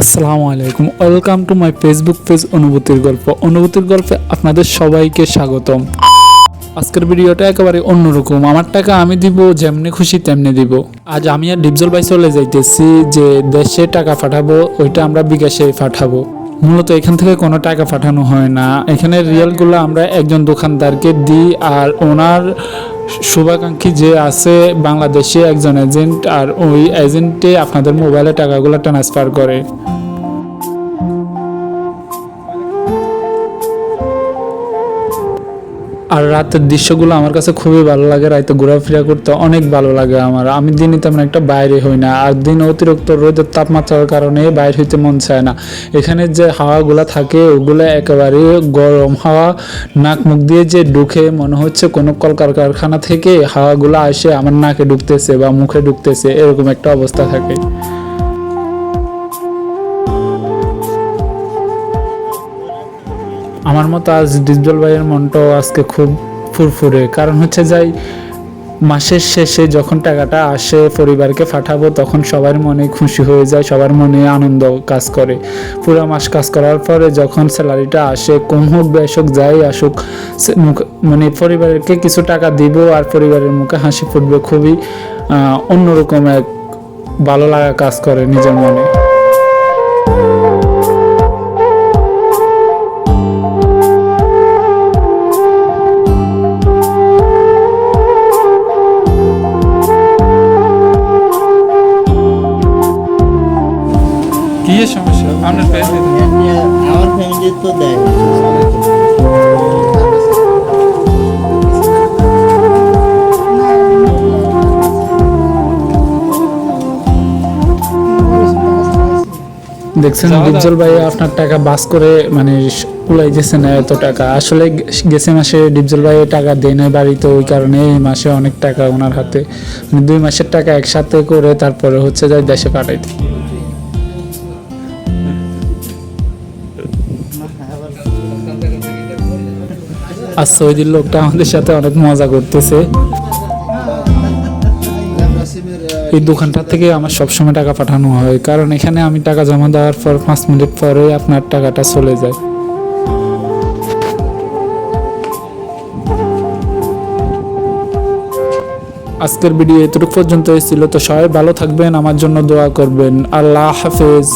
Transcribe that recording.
আসসালামু আলাইকুম, welcome to my Facebook page অনুভূতির গল্প। অনুভূতির গল্পে আপনাদের সবাইকে স্বাগতম। আজকের ভিডিওটা একেবারে অন্যরকম। আমার টাকা আমি দিব, যেমনি খুশি তেমনি দিব। আজ আমি আর ডিপজল ভাই চলে যাইতেছি, যে দেশে টাকা পাঠাবো ওইটা আমরা বিকাশে পাঠাবো। মূলত এখান থেকে কোনো টাকা পাঠানো হয় না, এখানে রিয়েলগুলো আমরা একজন দোকানদারকে দিই, আর ওনার শুভাকাঙ্ক্ষী যে আছে বাংলাদেশে একজন এজেন্ট, আর ওই এজেন্টে আপনাদের মোবাইলে টাকাগুলো ট্রান্সফার করে। আর রাতের দৃশ্যগুলো আমার কাছে খুবই ভালো লাগে, রাতে ঘোরাফেরা করতে অনেক ভালো লাগে আমার। আমি দিনে তেমন একটা বাইরে হই না, আর দিন অতিরিক্ত রোদের তাপমাত্রার কারণে বাইরে হইতে মন চায় না। এখানে যে হাওয়াগুলো থাকে ওগুলো একেবারে গরম হাওয়া, নাক মুখ দিয়ে যে ঢুকে মনে হচ্ছে কোনো কলকারখানা থেকে হাওয়াগুলো আসে আমার নাকে ঢুকতেছে বা মুখে ঢুকতেছে, এরকম একটা অবস্থা থাকে। আমার মতো আজ ডিপজল ভাইয়ের মনটাও আজকে খুব ফুরফুরে, কারণ হচ্ছে যাই মাসের শেষে যখন টাকাটা আসে পরিবারকে পাঠাবো, তখন সবার মনে খুশি হয়ে যায়, সবার মনে আনন্দ কাজ করে। পুরো মাস কাজ করার পরে যখন স্যালারিটা আসে, কম হোক বেশ হোক যাই আসুক, মানে পরিবারকে কিছু টাকা দিব আর পরিবারের মুখে হাসি ফুটবে, খুবই অন্যরকম এক ভালো লাগা কাজ করে নিজের মনে। কি সমস্যা আপনার আমার ফ্যামিলি তো দেয়। দেখছেন ডিপজল ভাই আপনার টাকা বাস করে মানে উলাইতেছে না এত টাকা। আসলে গেছে মাসে ডিপজল ভাই টাকা দেয় না বাড়িতে, ওই কারণে এই মাসে অনেক টাকা ওনার হাতে, মানে 2 মাসের টাকা একসাথে করে তারপরে হচ্ছে যাই দেশে পাঠাইতে। আর সৌদির লোকটা আমাদের সাথে অনেক মজা করতেছে। এই দোকানটা থেকে আমার সবসময় টাকা পাঠানো হয়, কারণ এখানে আমি টাকা জমা দেওয়ার পর 5 মিনিট পরে আপনার টাকাটা চলে যায়। আজকের ভিডিও এতটুকু পর্যন্ত ছিল, তো সবাই ভালো থাকবেন, আমার জন্য দোয়া করবেন। আল্লাহ হাফেজ।